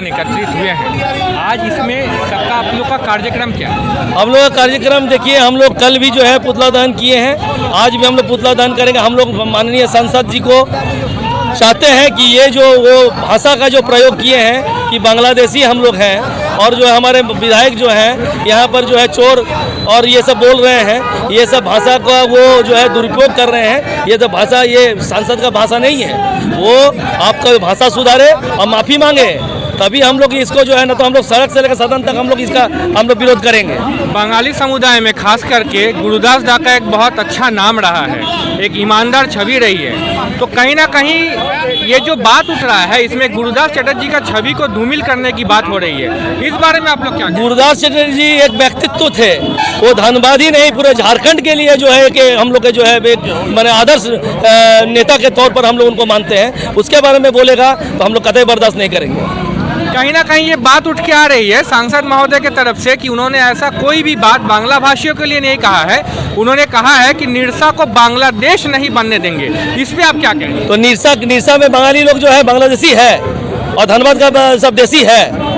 संगठन एकत्रित हुए हैं, आज इसमें सबका आप लोग का कार्यक्रम क्या है? हम लोग का कार्यक्रम देखिए, हम लोग कल भी जो है पुतला दहन किए हैं, आज भी हम लोग पुतला दहन करेंगे। हम लोग माननीय सांसद जी को चाहते हैं कि ये जो वो भाषा का जो प्रयोग किए हैं कि बांग्लादेशी हम लोग हैं, और जो हमारे विधायक जो हैं यहाँ पर जो है चोर और ये सब बोल रहे हैं, ये सब भाषा का वो जो है दुरुपयोग कर रहे हैं। ये तो भाषा, ये सांसद का भाषा नहीं है। वो आपका भाषा सुधारे और माफ़ी मांगे, तभी हम लोग इसको जो है ना, तो हम लोग सड़क से लेकर सदन तक हम लोग विरोध करेंगे। बंगाली समुदाय में खास करके गुरुदास दा का एक बहुत अच्छा नाम रहा है, एक ईमानदार छवि रही है। तो कहीं ना कहीं ये जो बात उठ रहा है, इसमें गुरुदास चटर्जी का छवि को धूमिल करने की बात हो रही है। इस बारे में आप लोग क्या? गुरुदास चटर्जी एक व्यक्तित्व थे, वो धनबाद ही नहीं पूरे झारखंड के लिए जो है कि हम लोग के जो है मैंने आदर्श नेता के तौर पर हम लोग उनको मानते हैं। उसके बारे में बोलेगा तो हम लोग कतई बर्दाश्त नहीं करेंगे। कहीं ना कहीं ये बात उठ के आ रही है सांसद महोदय की तरफ से कि उन्होंने ऐसा कोई भी बात बांग्ला भाषियों के लिए नहीं कहा है। उन्होंने कहा है कि निरसा को बांग्लादेश नहीं बनने देंगे। इस पे आप क्या कहेंगे? तो निरसा में बंगाली लोग जो है बांग्लादेशी है और धनबाद का सब देशी है।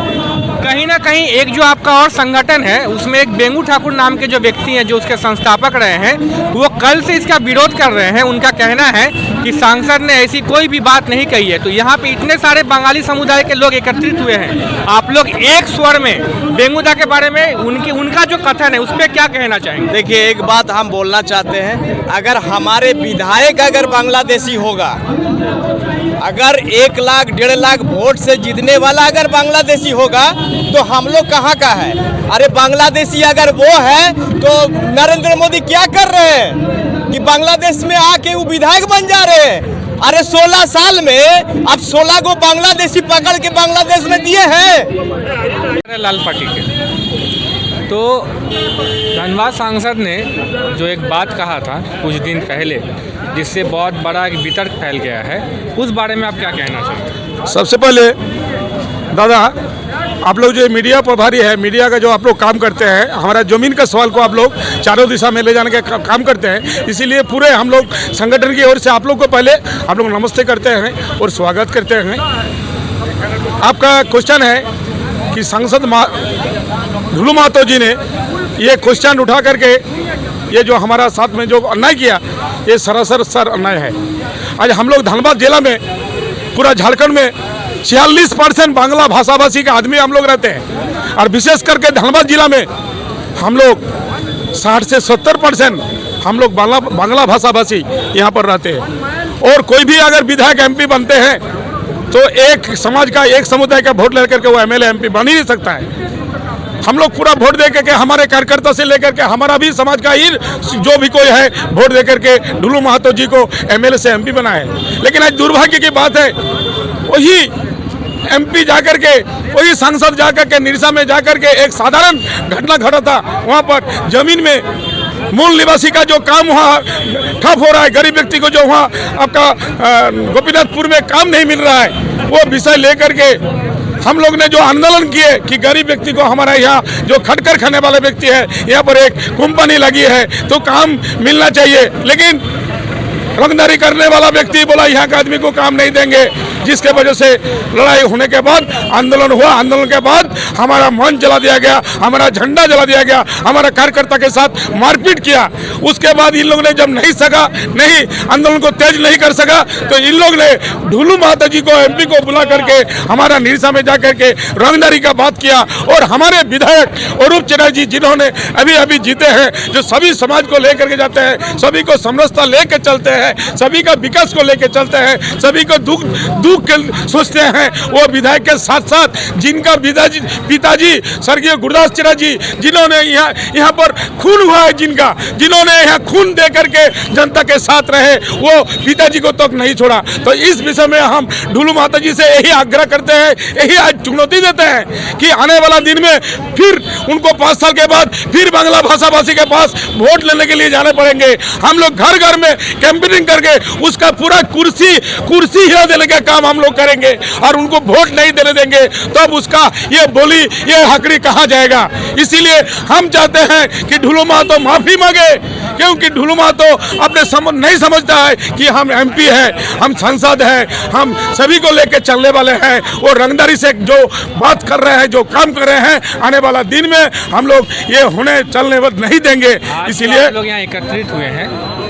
कहीं ना कहीं एक जो आपका और संगठन है, उसमें एक बेंगू ठाकुर नाम के जो व्यक्ति हैं, जो उसके संस्थापक रहे हैं, वो कल से इसका विरोध कर रहे हैं। उनका कहना है कि सांसद ने ऐसी कोई भी बात नहीं कही है। तो यहाँ पे इतने सारे बंगाली समुदाय के लोग एकत्रित हुए हैं, आप लोग एक स्वर में बेंगूदा के बारे में उनका जो कथन है उस पर क्या कहना चाहेंगे? देखिए, एक बात हम बोलना चाहते हैं, अगर हमारे विधायक अगर बांग्लादेशी होगा, अगर 1 लाख 1.5 लाख वोट से जीतने वाला अगर बांग्लादेशी होगा, तो हम लोग कहाँ का है? अरे बांग्लादेशी अगर वो है तो नरेंद्र मोदी क्या कर रहे हैं कि बांग्लादेश में आके वो विधायक बन जा रहे हैं? अरे 16 साल में अब 16 को बांग्लादेशी पकड़ के बांग्लादेश में दिए हैं। लाल पार्टी के तो धनबाद सांसद ने जो एक बात कहा था कुछ दिन पहले, जिससे बहुत बड़ा एक वितर्क फैल गया है, उस बारे में आप क्या कहना चाहते? सबसे पहले दादा, आप लोग जो मीडिया प्रभारी है, मीडिया का जो आप लोग काम करते हैं, हमारा ज़मीन का सवाल को आप लोग चारों दिशा में ले जाने का काम करते हैं। इसीलिए पूरे हम लोग संगठन की ओर से आप लोग को पहले आप लोग नमस्ते करते हैं और स्वागत करते हैं। आपका क्वेश्चन है कि सांसद ढुलू महतो जी ने ये क्वेश्चन उठा करके ये जो हमारा साथ में जो अन्याय किया, ये सरासर अन्याय है। आज हम लोग धनबाद जिला में, पूरा झारखंड में 46% बांग्ला भाषाभाषी के आदमी हम लोग रहते हैं, और विशेष करके धनबाद जिला में हम लोग 60 से 70% हम लोग बांग्ला भाषाभाषी यहाँ पर रहते हैं। और कोई भी अगर विधायक MP बनते हैं तो एक समाज का, एक समुदाय का वोट लेकर के वो MLA MP बन ही नहीं सकता है। हम लोग पूरा वोट दे करके, हमारे कार्यकर्ता से लेकर के हमारा भी समाज का ही जो भी कोई है, वोट दे करके ढुलू महतो जी को MLA से MP बना है। लेकिन आज दुर्भाग्य की बात है, वही MP जाकर के, वही सांसद जाकर के निरसा में जाकर के एक साधारण घटना घटा था। वहाँ पर जमीन में मूल निवासी का जो काम वहाँ ठप हो रहा है, गरीब व्यक्ति को जो वहाँ आपका गोपीनाथपुर में काम नहीं मिल रहा है, वो विषय लेकर के हम लोग ने जो आंदोलन किए कि गरीब व्यक्ति को, हमारा यहाँ जो खटकर खाने वाला व्यक्ति है, यहाँ पर एक कंपनी लगी है तो काम मिलना चाहिए। लेकिन रंगदारी करने वाला व्यक्ति बोला यहाँ के आदमी को काम नहीं देंगे, जिसके वजह से लड़ाई होने के बाद आंदोलन हुआ। आंदोलन के बाद हमारा मंच जला दिया गया, हमारा झंडा जला दिया गया, हमारा कार्यकर्ता के साथ मारपीट किया। उसके बाद इन लोगों ने जब नहीं आंदोलन को तेज नहीं कर सका, तो इन लोग ने ढुलू महतो जी को, MP को बुला करके हमारा निरसा में जाकर के रंगदारी का बात किया। और हमारे विधायक अरूप चटर्जी, जिन्होंने अभी जीते हैं, जो सभी समाज को लेकर के जाते हैं, सभी को समरसता लेकर चलते हैं, सभी का विकास को लेकर चलते हैं, सभी को दुख सोचते हैं, वो विधायक के साथ साथ जिनका पिताजी स्वर्गीय गुरुदास चटर्जी, जिन्होंने यहाँ पर खून हुआ है, जिन्होंने यहाँ खून दे करके जनता के साथ रहे, वो पिताजी को तक नहीं छोड़ा। तो इस विषय में हम ढुलू महतो जी से यही आग्रह करते हैं, यही आज चुनौती देते हैं कि आने वाला दिन में फिर उनको 5 साल के बाद फिर बांग्ला भाषाभाषी के पास वोट लेने के लिए जाने पड़ेंगे। हम लोग घर घर में कैंपेनिंग करके उसका पूरा कुर्सी हिला देने का काम हम लोग करेंगे, और उनको वोट नहीं देने देंगे, तब उसका ये बोली, ये हकड़ी कहाँ जाएगा। इसीलिए हम चाहते हैं कि ढुलू महतो माफी मांगे क्योंकि ढुलू महतो अपने नहीं समझता है कि हम MP है, हम सांसद है, हम सभी को लेकर चलने वाले हैं। वो रंगदारी से जो बात कर रहे हैं, जो काम कर रहे हैं, आने वाला दिन में हम लोग ये होने चलने नहीं देंगे। इसीलिए आप लोग यहाँ एकत्रित हुए हैं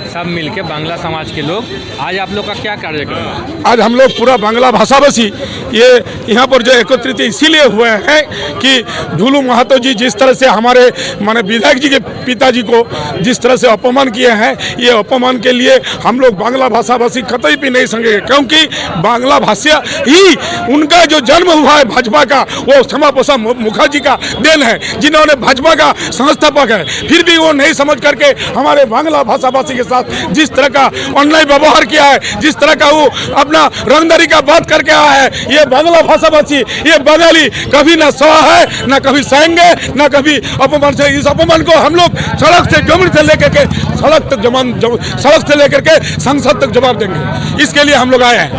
सब मिलके, बांग्ला समाज के लोग, आज आप लोग का क्या कार्यक्रम है? आज हम लोग पूरा बांग्ला भाषाभाषी ये यहाँ पर जो एकत्रित इसीलिए हुए हैं कि ढुलू महतो जी जिस तरह से हमारे माने विधायक जी के पिताजी को जिस तरह से अपमान किए हैं, ये अपमान के लिए हम लोग बांग्ला भाषाभाषी कतई भी नहीं संगे, क्योंकि बांग्ला भाषा ही उनका जो जन्म हुआ है भाजपा का, वो श्यामा प्रसाद मुखर्जी का देन है, जिन्होंने भाजपा का संस्थापक है। फिर भी वो नहीं समझ करके हमारे बांग्ला भाषाभाषी के साथ जिस तरह का ऑनलाइन व्यवहार किया है, जिस तरह का वो अपना रंगदारी का बात करके आया है, ये बांग्ला भाषाभाषी, ये बंगाली कभी ना सहा है, ना कभी सहेंगे, ना कभी अपमान से। इस अपमान को हम लोग सड़क से जमीन से लेकर के सड़क से लेकर के संसद तक जवाब देंगे। इसके लिए हम लोग आए हैं।